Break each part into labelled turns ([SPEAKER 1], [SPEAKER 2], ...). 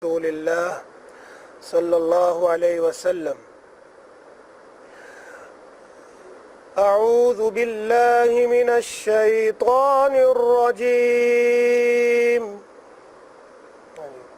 [SPEAKER 1] رسول الله صلى الله عليه وسلم. أعوذ بالله من الشيطان الرجيم.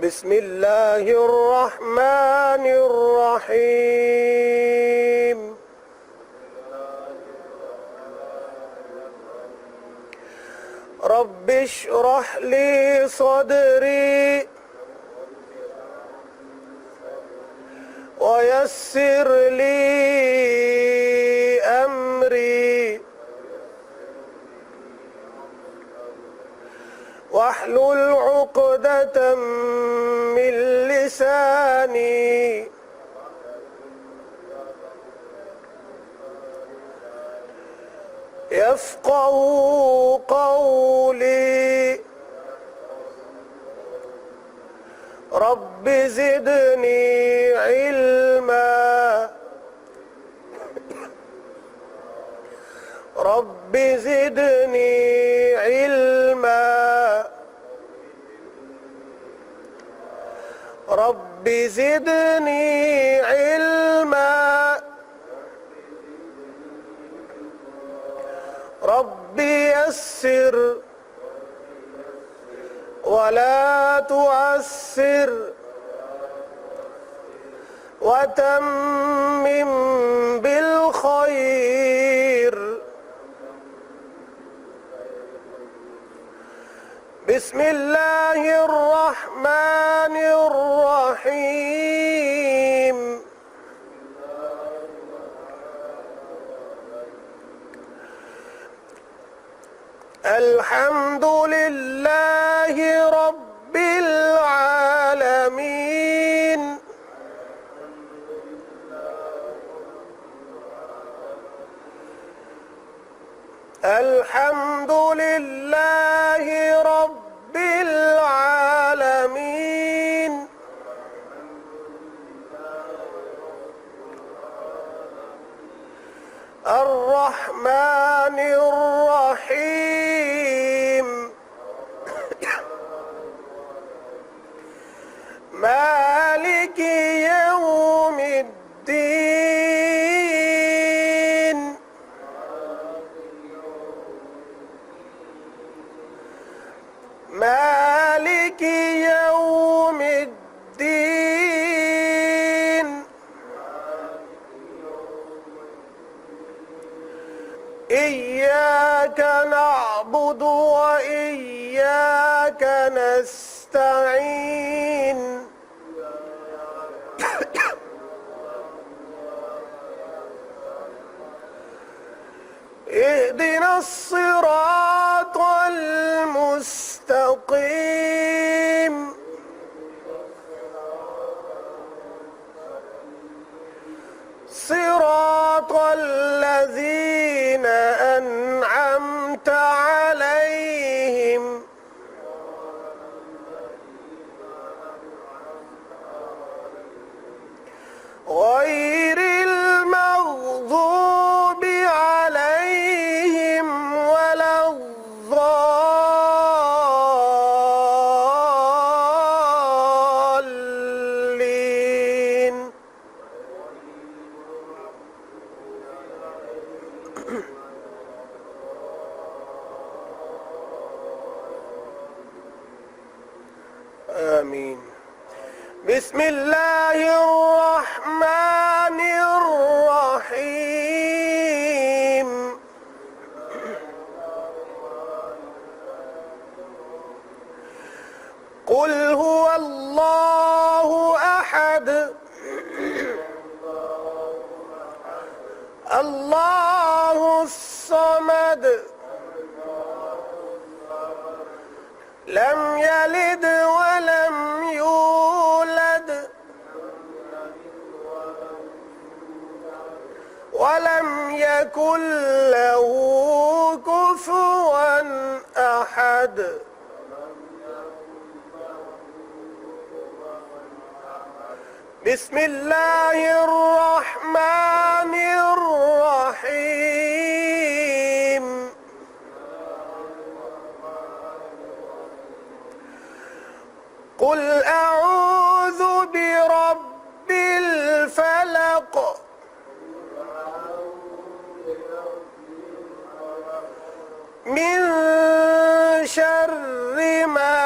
[SPEAKER 1] بسم الله الرحمن الرحيم. رب اشرح لي صدري ويسر لي أمري واحلل عقدة من لساني يفقهوا قولي. رب زدني علما رب زدني علما رب زدني علما رب يسر ولا تعسر وتمم بالخير. بسم الله الرحمن الرحيم. الحمد لله رب العالمين. الحمد لله رب العالمين. الرحمن الرحيم. مالك يوم الدين. مالك يوم الدين. إياك نعبد وإياك نستعين. اهدنا الصراط المستقيم. صراط الذين أنعمت عليهم غير المغضوب عليهم ولا الضالين. آمين. بسم الله الرحمن الرحيم. قل هو الله أحد الله الصمد لم يلد ولم يولد ولم يكن له كفوا أحد. بسم الله الرحمن الرحيم. قل اعوذ برب الفلق من شر ما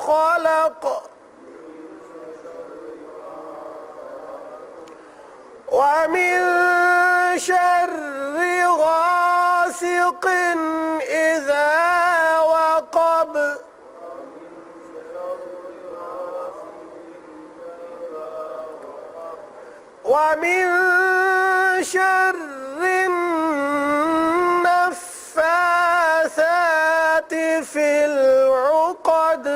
[SPEAKER 1] خلق ومن شر غاسق إذا وقب ومن شر النفاثات في العقد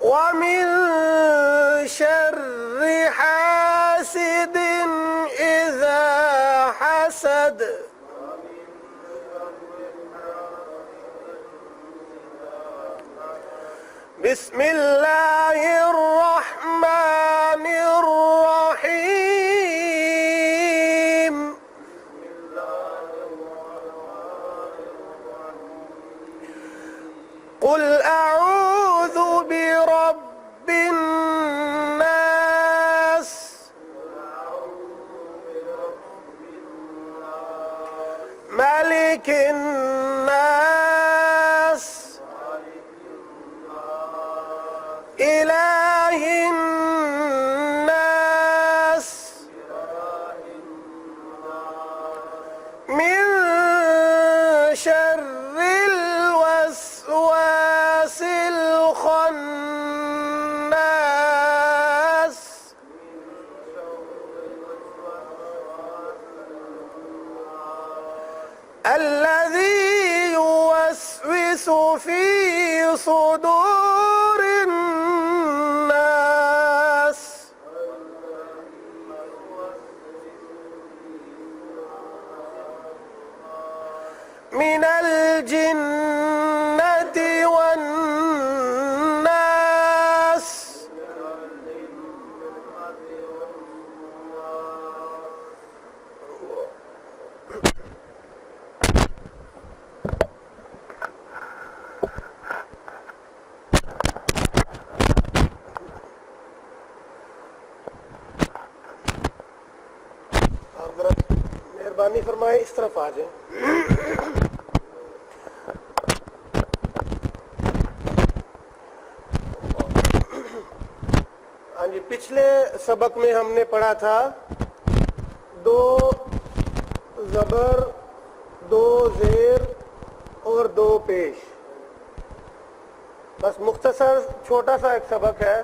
[SPEAKER 1] ومن شر حاسد إذا حسد بسم الله الرحمن الرحيم قل أعوذ برب الناس ملك الناس إله الناس من شر الوسواس الخناس الذي يوسوس في صدور الناس من الجنة والناس حضرت مہربانی فرمائے اس طرف آ جائیں. ہاں جی، پچھلے سبق میں ہم نے پڑھا تھا دو زبر، دو زیر اور دو پیش. بس مختصر چھوٹا سا ایک سبق ہے.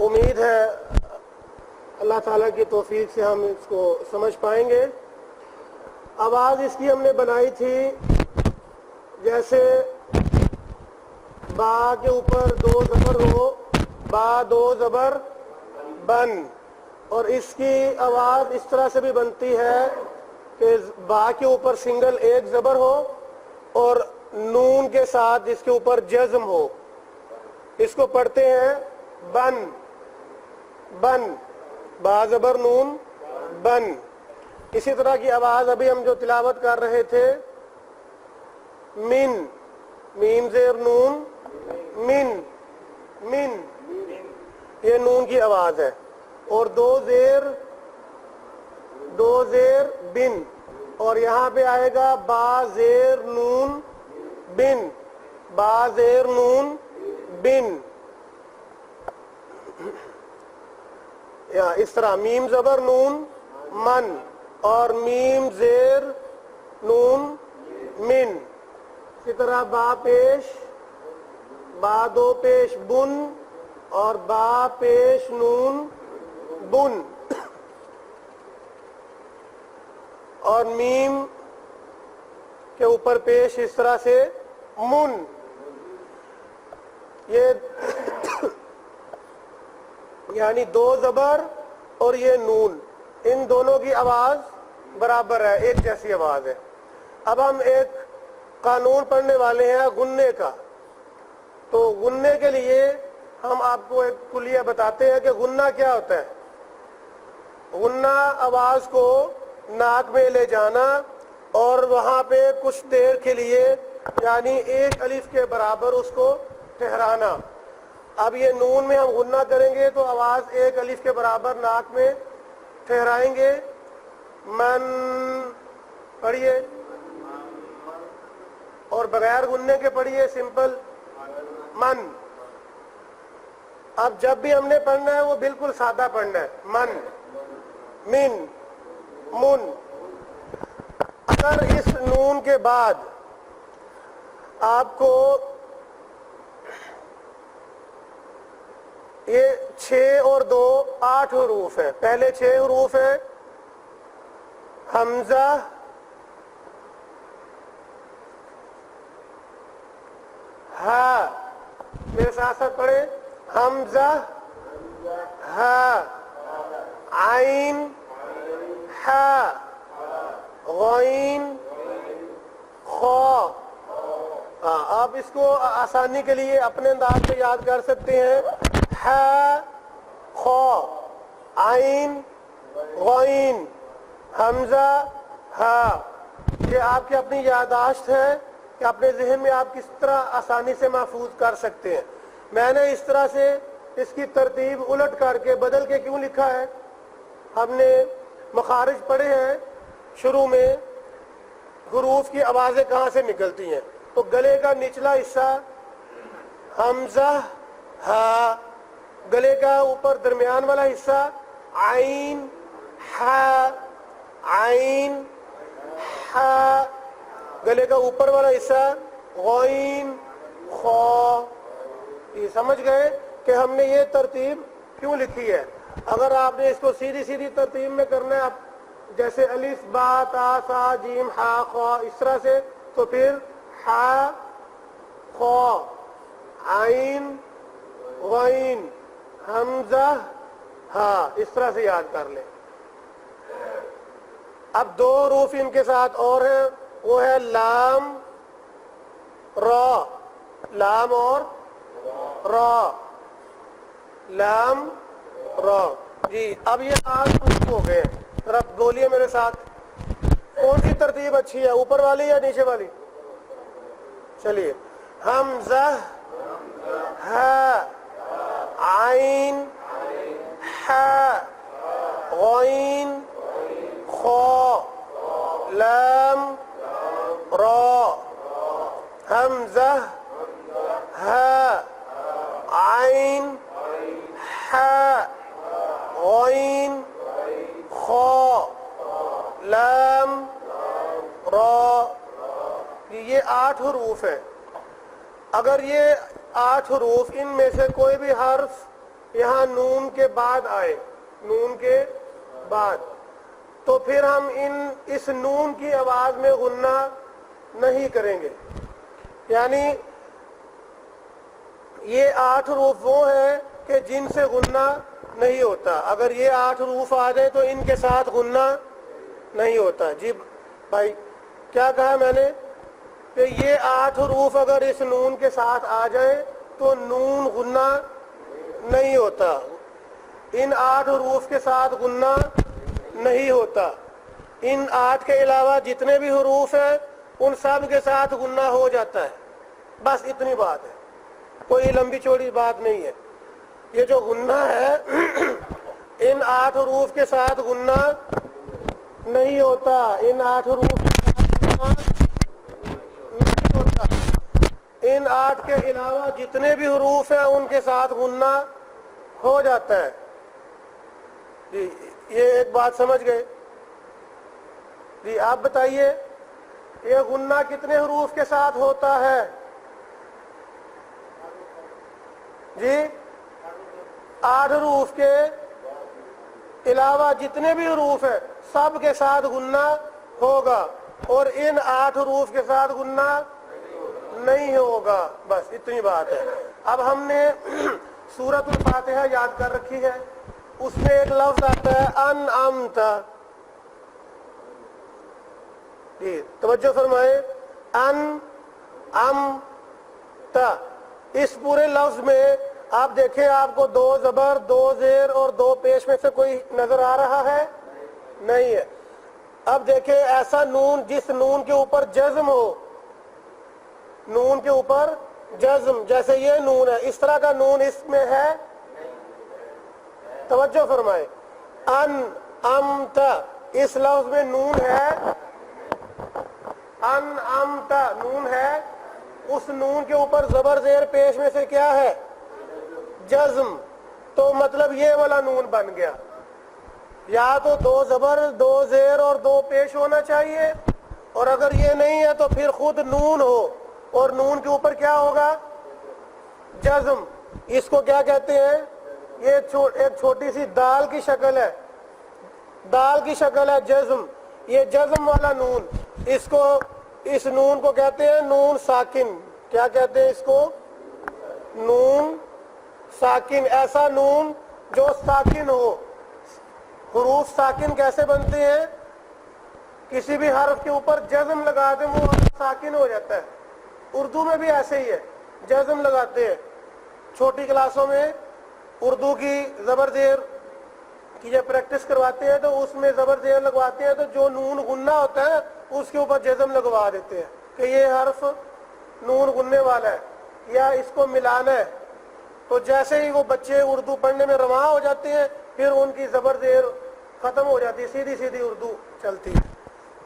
[SPEAKER 1] امید ہے اللہ تعالیٰ کی توفیق سے ہم اس کو سمجھ پائیں گے. آواز اس کی ہم نے بنائی تھی جیسے با کے اوپر دو زبر ہو، با دو زبر بن، اور اس کی آواز اس طرح سے بھی بنتی ہے کہ با کے اوپر سنگل ایک زبر ہو اور نون کے ساتھ اس کے اوپر جزم ہو. اس کو پڑھتے ہیں بن بن، با زبر نون بن. اسی طرح کی آواز ابھی ہم جو تلاوت کر رہے تھے من، میم زیر نون من من، یہ نون کی آواز ہے. اور دو زیر بن، اور یہاں پہ آئے گا با زیر نون بن، با زیر نون بن. یا اس طرح میم زبر نون من اور میم زیر نون من. اسی طرح با پیش، با دو پیش بن اور با پیش نون بن، اور میم کے اوپر پیش اس طرح سے من. یہ یعنی دو زبر اور یہ نون، ان دونوں کی آواز برابر ہے، ایک جیسی آواز ہے. اب ہم ایک قانون پڑھنے والے ہیں غننے کا. تو غننے کے لیے ہم آپ کو ایک کلیہ بتاتے ہیں کہ غنہ کیا ہوتا ہے. غنہ آواز کو ناک میں لے جانا اور وہاں پہ کچھ دیر کے لیے یعنی ایک الف کے برابر اس کو ٹھہرانا. اب یہ نون میں ہم غنہ کریں گے تو آواز ایک الف کے برابر ناک میں ٹھہرائیں گے. من پڑھیے, اور بغیر غننے کے پڑھیے سمپل من. اب جب بھی ہم نے پڑھنا ہے وہ بالکل سادہ پڑھنا ہے, من, من, من. اگر اس نون کے بعد آپ کو یہ 6 اور 2 8 حروف ہیں. پہلے 6 حروف ہیں حمزہ, ہا, میرے ساتھ ساتھ پڑھیں, حمزہ, ہا, عین, ہا, غین, خا. آپ اس کو آسانی کے لیے اپنے انداز سے یاد کر سکتے ہیں. ہا, خا, عین, غین, حمزہ, ہا. یہ آپ کی اپنی یادداشت ہے کہ اپنے ذہن میں آپ کس طرح آسانی سے محفوظ کر سکتے ہیں. میں نے اس طرح سے اس کی ترتیب الٹ کر کے بدل کے کیوں لکھا ہے؟ ہم نے مخارج پڑھے ہیں شروع میں, حروف کی آوازیں کہاں سے نکلتی ہیں. تو گلے کا نچلا حصہ حمزہ, ہا. گلے کا اوپر درمیان والا حصہ عین, ہا, عین, ہا. گلے کا اوپر والا حصہ غین, خا. یہ سمجھ گئے کہ ہم نے یہ ترتیب کیوں لکھی ہے. اگر آپ نے اس کو سیدھی سیدھی ترتیب میں کرنا ہے, جیسے الف, با, تا, سا, جیم, ہا, خا, اس طرح سے, تو پھر ہا, خا, عین, غین, حمزہ, ہا, اس طرح سے یاد کر لیں. اب 2 حروف ان کے ساتھ اور ہیں, وہ ہے لام, را. لام اور را, لام, را. جی اب یہ 8 حروف ہو گئے. ذرا بولیے میرے ساتھ, کون سی ترتیب اچھی ہے, اوپر والی یا نیچے والی؟ چلیے, حمزہ, ہا, عین, ہا, غین, خا, لام, را. حمزہ, ہا, عین, ہا, غین, خا, لام, را. یہ 8 حروف ہیں. اگر یہ 8 حروف ان میں سے کوئی بھی حرف یہاں نون کے بعد آئے, نون کے بعد, تو پھر ہم اس نون کی آواز میں غنہ نہیں کریں گے. یعنی یہ 8 حروف وہ ہیں کہ جن سے غنہ نہیں ہوتا. اگر یہ 8 حروف آ جائیں تو ان کے ساتھ غنہ نہیں ہوتا. جی بھائی, کیا کہا میں نے کہ یہ 8 حروف اگر اس نون کے ساتھ آ جائیں تو نون غنہ نہیں ہوتا. ان 8 حروف کے ساتھ غنہ نہیں ہوتا. ان 8 کے علاوہ جتنے بھی حروف ہیں ان سب کے ساتھ غنہ ہو جاتا ہے. بس اتنی بات ہے, کوئی لمبی چوڑی بات نہیں ہے. یہ جو غنہ ہے ان 8 حروف کے ساتھ غنہ نہیں ہوتا. ان 8 حروف کے ساتھ غنہ نہیں ہوتا. ان 8 کے علاوہ جتنے بھی حروف ہیں ان کے ساتھ غنہ ہو جاتا ہے. جی یہ ایک بات سمجھ گئے. جی آپ بتائیے, یہ غنہ کتنے حروف کے ساتھ ہوتا ہے؟ جی 8 حروف کے علاوہ جتنے بھی حروف ہیں سب کے ساتھ غنہ ہوگا, اور ان 8 حروف کے ساتھ غنہ نہیں ہوگا. بس اتنی بات ہے. اب ہم نے سورۃ الفاتحہ یاد کر رکھی ہے, اس میں ایک لفظ آتا ہے انعمت. جی توجہ فرمائیں, انعمت. اس پورے لفظ میں آپ دیکھیں, آپ کو 2 زبر, 2 زیر اور 2 پیش میں سے کوئی نظر آ رہا ہے؟ نہیں ہے. اب دیکھیں ایسا نون جس نون کے اوپر جزم ہو، نون کے اوپر جزم، جیسے یہ نون ہے، اس طرح کا نون اس میں ہے؟ توجہ فرمائے، ان امت، اس لفظ میں نون ہے، ان امت نون ہے، اس نون کے اوپر زبر زیر پیش میں سے کیا ہے؟ جزم، تو مطلب یہ والا نون بن گیا، یا تو دو زبر دو زیر اور دو پیش ہونا چاہیے، اور اگر یہ نہیں ہے تو پھر خود نون ہو اور نون کے اوپر کیا ہوگا؟ جزم۔ اس کو کیا کہتے ہیں؟ یہ ایک چھوٹی سی دال کی شکل ہے، دال کی شکل ہے جزم، یہ جزم والا نون، اس نون کو کہتے ہیں نون ساکن۔ کیا کہتے ہیں اس کو؟ نون ساکن، ایسا نون جو ساکن ہو۔ حروف ساکن کیسے بنتے ہیں؟ کسی بھی حرف کے اوپر جزم لگا دیں وہ حرف ساکن ہو جاتا ہے، اردو میں بھی ایسے ہی ہے، جزم لگاتے ہیں۔ چھوٹی کلاسوں میں اردو کی زبر زیر کی جب پریکٹس کرواتے ہیں تو اس میں زبر زیر لگواتے ہیں، تو جو نون غنہ ہوتا ہے اس کے اوپر جزم لگوا دیتے ہیں کہ یہ حرف نون غننے والا ہے یا اس کو ملانا ہے، تو جیسے ہی وہ بچے اردو پڑھنے میں رواں ہو جاتے ہیں پھر ان کی زبر زیر ختم ہو جاتی ہے، سیدھی سیدھی اردو چلتی ہے۔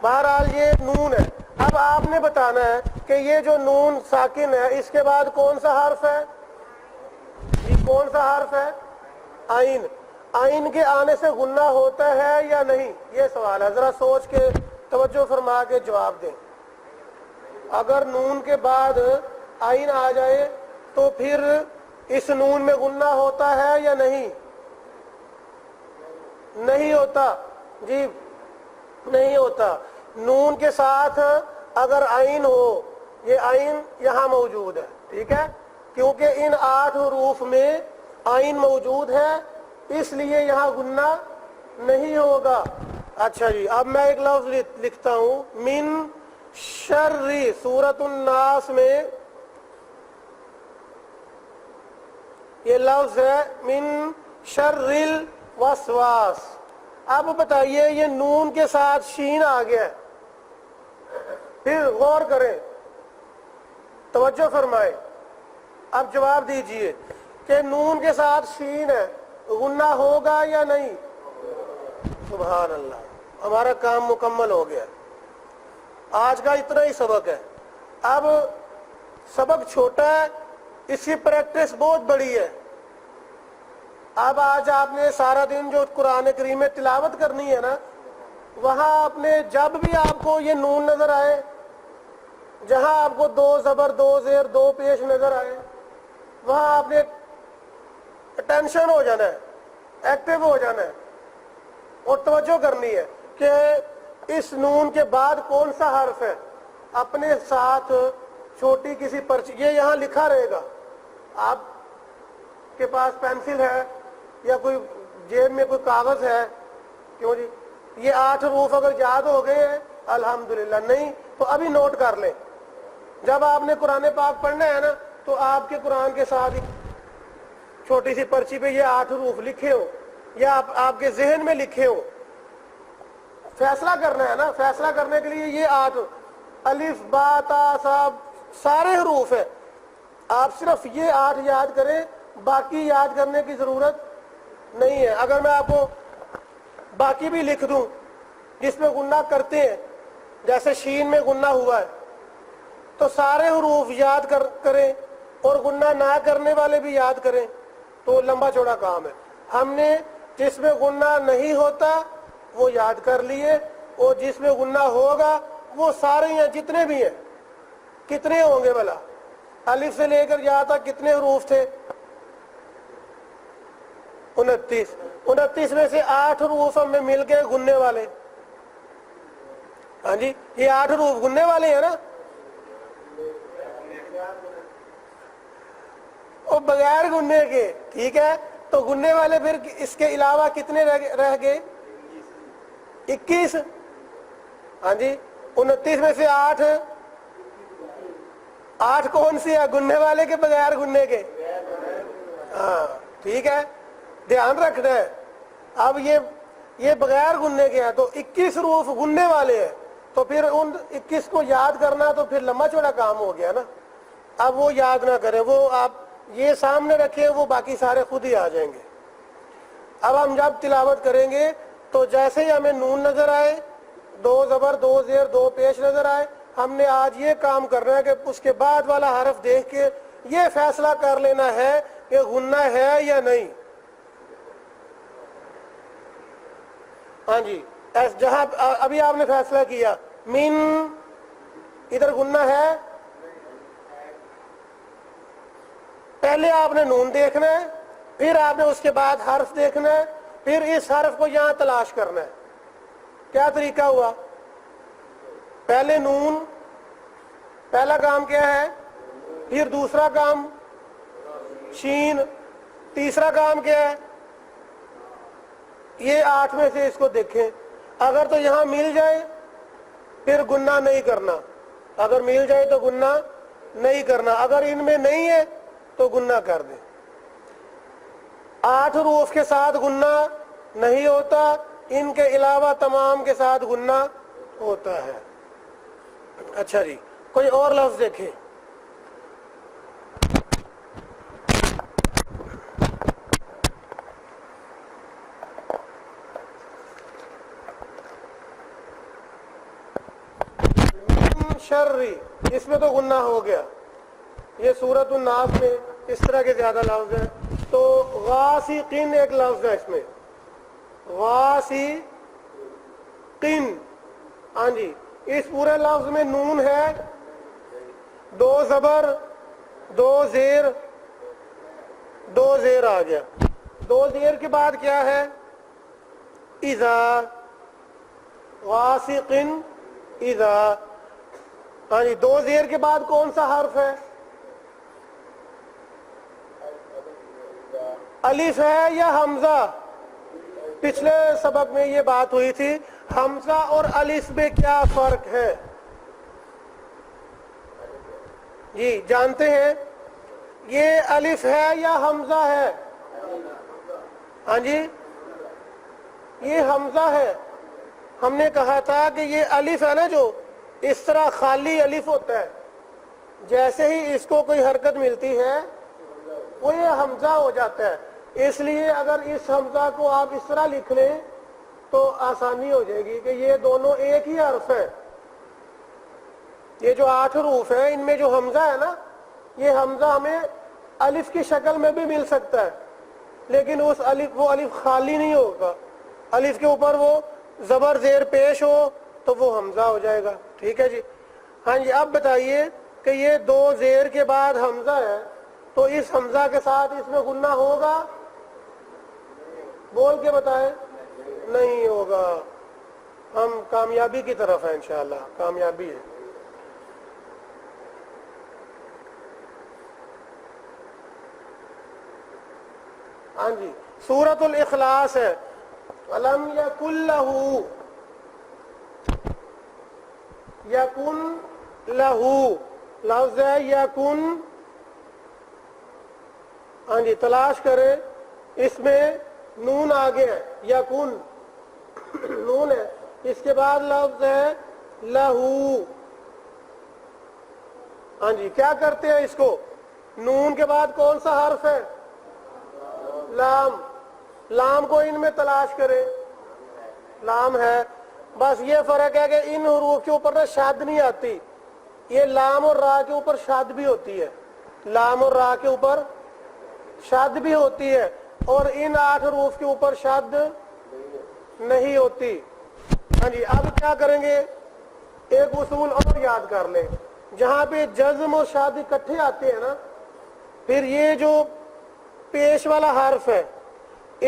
[SPEAKER 1] بہرحال یہ نون ہے۔ اب آپ نے بتانا ہے کہ یہ جو نون ساکن ہے اس کے بعد کون سا حرف ہے؟ یہ کون سا حرف ہے؟ عین۔ عین کے آنے سے غنہ ہوتا ہے یا نہیں؟ یہ سوال ہے، ذرا سوچ کے توجہ فرما کے جواب دیں۔ اگر نون کے بعد عین آ جائے تو پھر اس نون میں غنہ ہوتا ہے یا نہیں؟ نہیں ہوتا، جی نہیں ہوتا۔ نون کے ساتھ اگر عین ہو، یہ عین یہاں موجود ہے، ٹھیک ہے، کیونکہ ان 8 حروف میں عین موجود ہے اس لیے یہاں غنہ نہیں ہوگا۔ اچھا جی، اب میں ایک لفظ لکھتا ہوں، من شر، سورۃ الناس میں یہ لفظ ہے من شر الوسواس۔ اب بتائیے یہ نون کے ساتھ شین آ گیا ہے، پھر غور کریں، توجہ فرمائے، اب جواب دیجئے کہ نون کے ساتھ شین ہے، غنہ ہوگا یا نہیں؟ سبحان اللہ، ہمارا کام مکمل ہو گیا۔ آج کا اتنا ہی سبق ہے۔ اب سبق چھوٹا ہے، اس کی پریکٹس بہت بڑی ہے۔ اب آج آپ نے سارا دن جو قرآن کریم میں تلاوت کرنی ہے نا، وہاں آپ نے جب بھی آپ کو یہ نون نظر آئے، جہاں آپ کو دو زبر دو زیر دو پیش نظر آئے، وہاں آپ نے اٹینشن ہو جانا ہے، ایکٹیو ہو جانا ہے اور توجہ کرنی ہے کہ اس نون کے بعد کون سا حرف ہے۔ اپنے ساتھ چھوٹی کسی پرچی، یہ یہاں لکھا رہے گا، آپ کے پاس پینسل ہے یا کوئی جیب میں کوئی کاغذ ہے، کیوں جی، یہ 8 حروف اگر یاد ہو گئے ہیں الحمدللہ، نہیں تو ابھی نوٹ کر لیں۔ جب آپ نے قرآن پاک پڑھنا ہے نا تو آپ کے قرآن کے ساتھ چھوٹی سی پرچی پہ یہ 8 حروف لکھے ہو یا آپ کے ذہن میں لکھے ہو۔ فیصلہ کرنا ہے نا، فیصلہ کرنے کے لیے یہ 8 الف با تا سا سارے حروف ہیں، آپ صرف یہ 8 یاد کریں، باقی یاد کرنے کی ضرورت نہیں ہے۔ اگر میں آپ کو باقی بھی لکھ دوں جس میں غنہ کرتے ہیں، جیسے شین میں غنہ ہوا ہے، تو سارے حروف یاد کریں اور غنہ نہ کرنے والے بھی یاد کریں تو لمبا چوڑا کام ہے۔ ہم نے جس میں غنہ نہیں ہوتا وہ یاد کر لیے، اور جس میں غنہ ہوگا وہ سارے ہیں، جتنے بھی ہیں۔ کتنے ہوں گے بھلا؟ الف سے لے کر یہاں تک کتنے حروف تھے؟ 29۔ 29 میں سے 8 حروف ہم میں مل گئے غننے والے۔ ہاں جی، یہ 8 حروف غننے والے ہیں نا، اور بغیر غننے کے، ٹھیک ہے، تو غننے والے پھر اس کے علاوہ کتنے رہ گئے؟ 21۔ ہاں جی، 29 میں سے 8 کون سی ہے؟ غننے والے کے بغیر غننے کے؟ ہاں ٹھیک ہے، دھیان رکھنا ہے۔ اب یہ یہ بغیر گننے کے ہیں، تو 21 حروف گننے والے ہیں، تو پھر ان 21 کو یاد کرنا تو پھر لمبا چوڑا کام ہو گیا نا. اب وہ یاد نہ کریں، وہ آپ یہ سامنے رکھیں، وہ باقی سارے خود ہی آ جائیں گے. اب ہم جب تلاوت کریں گے تو جیسے ہی ہمیں نون نظر آئے، 2 زبر 2 زیر 2 پیش نظر آئے، ہم نے آج یہ کام کرنا ہے کہ اس کے بعد والا حرف دیکھ کے یہ فیصلہ کر لینا ہے کہ غنہ ہے یا نہیں. ہاں جی، جہاں ابھی آپ نے فیصلہ کیا من، ادھر غنہ ہے، پہلے آپ نے نون دیکھنا ہے، پھر آپ نے اس کے بعد حرف دیکھنا ہے، پھر اس حرف کو یہاں تلاش کرنا ہے. کیا طریقہ ہوا؟ پہلے نون، پہلا کام کیا ہے، پھر دوسرا کام شین، تیسرا کام کیا ہے، یہ 8 میں سے اس کو دیکھیں. اگر تو یہاں مل جائے پھر گناہ نہیں کرنا، اگر مل جائے تو گناہ نہیں کرنا، اگر ان میں نہیں ہے تو گناہ کر دیں. 8 حروف کے ساتھ گناہ نہیں ہوتا، ان کے علاوہ تمام کے ساتھ گناہ ہوتا ہے. اچھا جی، کوئی اور لفظ دیکھیں. شرری، اس میں تو گناہ ہو گیا. یہ سورۃ الناس میں اس طرح کے زیادہ لفظ ہیں. تو غاسقین ایک لفظ ہے اس میں، غاسقین. ہاں جی، اس پورے لفظ میں نون ہے، 2 زبر 2 زیر 2 زیر آ گیا. 2 زیر کے بعد کیا ہے؟ اذا، غاسقین اذا. ہاں جی، 2 زیر کے بعد کون سا حرف ہے؟ الف ہے یا حمزہ؟ پچھلے سبق میں یہ بات ہوئی تھی، حمزہ اور الف میں کیا فرق ہے؟ جی جانتے ہیں؟ یہ الف ہے یا حمزہ ہے؟ ہاں جی، یہ حمزہ ہے. ہم نے کہا تھا کہ یہ الف ہے نا، جو اس طرح خالی الف ہوتا ہے، جیسے ہی اس کو کوئی حرکت ملتی ہے وہ یہ حمزہ ہو جاتا ہے. اس لیے اگر اس حمزہ کو آپ اس طرح لکھ لیں تو آسانی ہو جائے گی کہ یہ دونوں ایک ہی حرف ہے. یہ جو 8 حروف ہیں ان میں جو حمزہ ہے نا، یہ حمزہ ہمیں الف کی شکل میں بھی مل سکتا ہے، لیکن وہ الف خالی نہیں ہوگا. الف کے اوپر وہ زبر زیر پیش ہو تو وہ حمزہ ہو جائے گا. ٹھیک ہے جی. ہاں جی، اب بتائیے کہ یہ 2 زیر کے بعد حمزہ ہے، تو اس حمزہ کے ساتھ اس میں غنہ ہوگا؟ بول کے بتائیں. نہیں ہوگا. ہم کامیابی کی طرف ہیں انشاءاللہ، کامیابی ہے. ہاں جی، سورۃ الاخلاص ہے. الم یکن لہ، یکن لہ لفظ ہے یکن. ہاں جی، تلاش کریں، اس میں نون آگے ہے، یکن نون ہے، اس کے بعد لفظ ہے لہو. ہاں جی، کیا کرتے ہیں اس کو؟ نون کے بعد کون سا حرف ہے؟ لام. لام کو ان میں تلاش کریں، لام ہے. بس یہ فرق ہے کہ ان حروف کے اوپر نا شاد نہیں آتی. یہ لام اور را کے اوپر شاد بھی ہوتی ہے، لام اور را کے اوپر شاد بھی ہوتی ہے، اور ان 8 حروف کے اوپر شاد نہیں ہوتی. ہاں جی، اب کیا کریں گے؟ ایک اصول اور یاد کر لیں. جہاں پہ جزم اور شاد اکٹھے آتے ہیں نا، پھر یہ جو پیش والا حرف ہے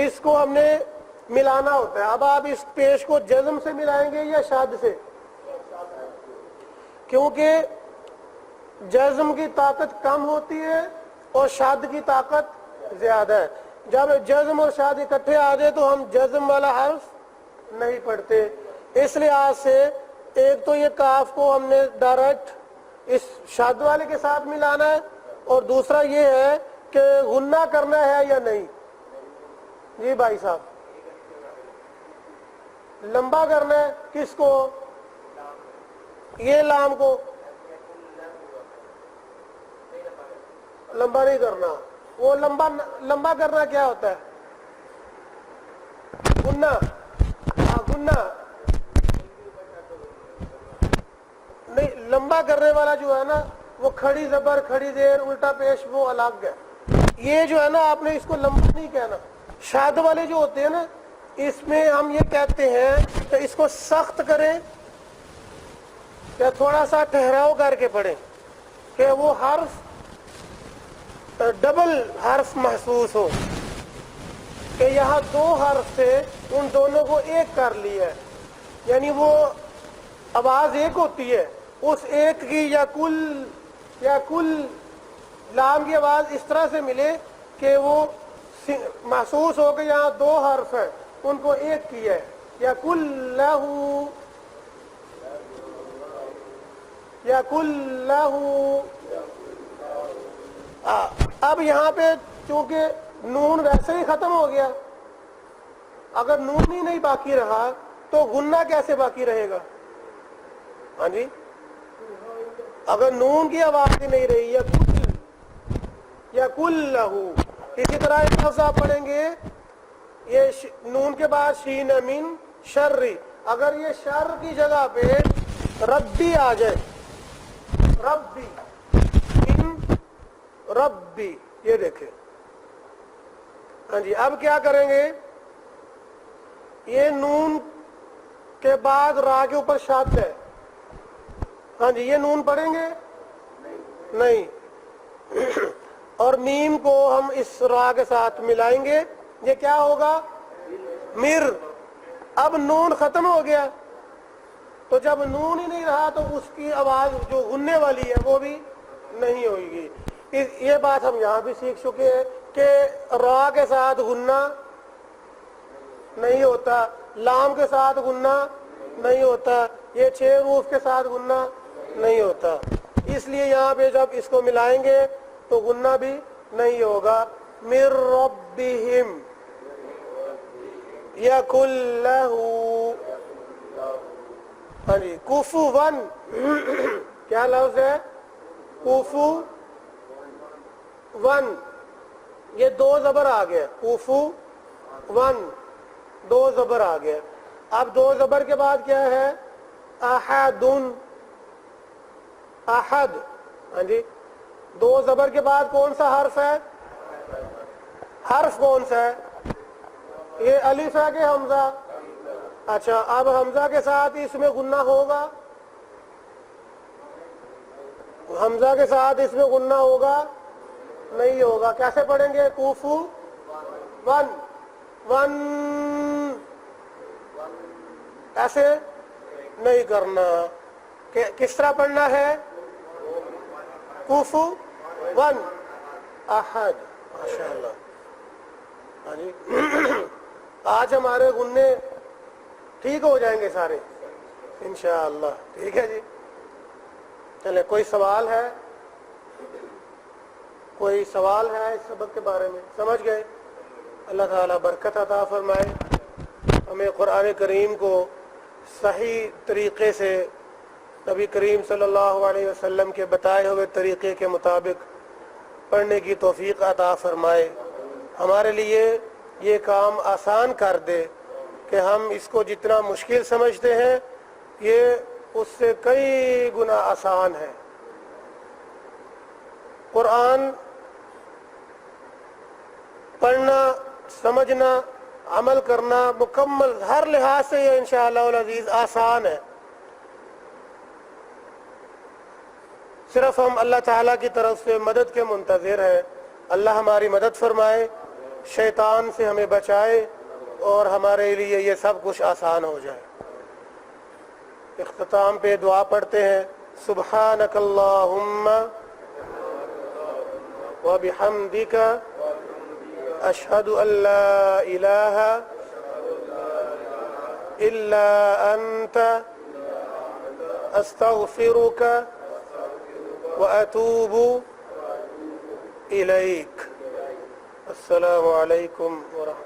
[SPEAKER 1] اس کو ہم نے ملانا ہوتا ہے. اب آپ اس پیش کو جزم سے ملائیں گے یا شاد سے؟ کیونکہ جزم کی طاقت کم ہوتی ہے اور شاد کی طاقت زیادہ ہے. جب جزم اور شاد اکٹھے آ جائے تو ہم جزم والا حرف نہیں پڑھتے. اس لحاظ سے ایک تو یہ کاف کو ہم نے ڈائریکٹ اس شاد والے کے ساتھ ملانا ہے، اور دوسرا یہ ہے کہ غنہ کرنا ہے یا نہیں. جی بھائی صاحب. لمبا کرنا ہے کس کو؟ یہ لام کو لمبا نہیں کرنا. وہ لمبا کرنا کیا ہوتا ہے؟ گننا. گننا نہیں, لمبا کرنے والا جو ہے نا وہ کھڑی زبر کھڑی زیر الٹا پیش وہ الگ ہے. یہ جو ہے نا آپ نے اس کو لمبا نہیں کہنا. شاد والے جو ہوتے ہیں نا اس میں ہم یہ کہتے ہیں کہ اس کو سخت کریں یا تھوڑا سا ٹھہراؤ کر کے پڑھیں کہ وہ حرف ڈبل حرف محسوس ہو, کہ یہاں دو حرف سے ان دونوں کو ایک کر لیا ہے, یعنی وہ آواز ایک ہوتی ہے, اس ایک کی یا کل لام کی آواز اس طرح سے ملے کہ وہ محسوس ہو کہ یہاں دو حرف ہیں ان کو ایک کیا ہے. یا کلہ. اب یہاں پہ چونکہ نون ویسے ہی ختم ہو گیا, اگر نون ہی نہیں باقی رہا تو غنہ کیسے باقی رہے گا؟ ہاں جی, اگر نون کی آواز ہی نہیں رہی یا کلہ. اسی طرح ایک لفظ آپ پڑھیں گے, یہ نون کے بعد شین من شرری, اگر یہ شر کی جگہ پہ ربی آ جائے, ربی ان ربی, یہ دیکھیں. ہاں جی, اب کیا کریں گے؟ یہ نون کے بعد را کے اوپر شد ہے. ہاں جی, یہ نون پڑھیں گے نہیں, اور میم کو ہم اس را کے ساتھ ملائیں گے, یہ کیا ہوگا؟ مر. اب نون ختم ہو گیا, تو جب نون ہی نہیں رہا تو اس کی آواز جو غننے والی ہے وہ بھی نہیں ہوئے گی. یہ بات ہم یہاں بھی سیکھ چکے ہیں کہ را کے ساتھ غنہ نہیں ہوتا, لام کے ساتھ غنہ نہیں ہوتا, یہ 6 حروف کے ساتھ غنہ نہیں ہوتا. اس لیے یہاں پہ جب اس کو ملائیں گے تو غنہ بھی نہیں ہوگا. مِن رَبِّهِمْ یَکُن لَہُ. ہاں جی, کفوًا کیا لفظ ہے؟ کفوًا, یہ 2 زبر آ گیا. کفوًا 2 زبر آ گیا. اب 2 زبر کے بعد کیا ہے؟ احدن, احد. ہاں جی, 2 زبر کے بعد کون سا حرف ہے؟ حرف کون سا ہے؟ یہ الف ہے کہ حمزہ؟ اچھا, اب حمزہ کے ساتھ اس میں غنہ ہوگا؟ حمزہ کے ساتھ اس میں غنہ ہوگا؟ نہیں ہوگا. کیسے پڑھیں گے؟ ون, ایسے نہیں کرنا. کس طرح پڑھنا ہے؟ ون احد. ماشاء اللہ. ہاں جی, آج ہمارے غنے ٹھیک ہو جائیں گے سارے انشاءاللہ. ٹھیک ہے جی, چلے. کوئی سوال ہے؟ کوئی سوال ہے اس سبق کے بارے میں؟ سمجھ گئے؟ اللہ تعالیٰ برکت عطا فرمائے, ہمیں قرآن کریم کو صحیح طریقے سے نبی کریم صلی اللہ علیہ وسلم کے بتائے ہوئے طریقے کے مطابق پڑھنے کی توفیق عطا فرمائے. ہمارے لیے یہ کام آسان کر دے کہ ہم اس کو جتنا مشکل سمجھتے ہیں یہ اس سے کئی گنا آسان ہے. قرآن پڑھنا, سمجھنا, عمل کرنا مکمل ہر لحاظ سے یہ انشاءاللہ العزیز آسان ہے. صرف ہم اللہ تعالیٰ کی طرف سے مدد کے منتظر ہیں. اللہ ہماری مدد فرمائے, شیطان سے ہمیں بچائے اور ہمارے لیے یہ سب کچھ آسان ہو جائے. اختتام پہ دعا پڑھتے ہیں. سبحانک اللہم وبحمدک اشہد ان لا الہ الا انت استغفرک واتوب الیک. السلام علیکم ورحمۃ اللہ.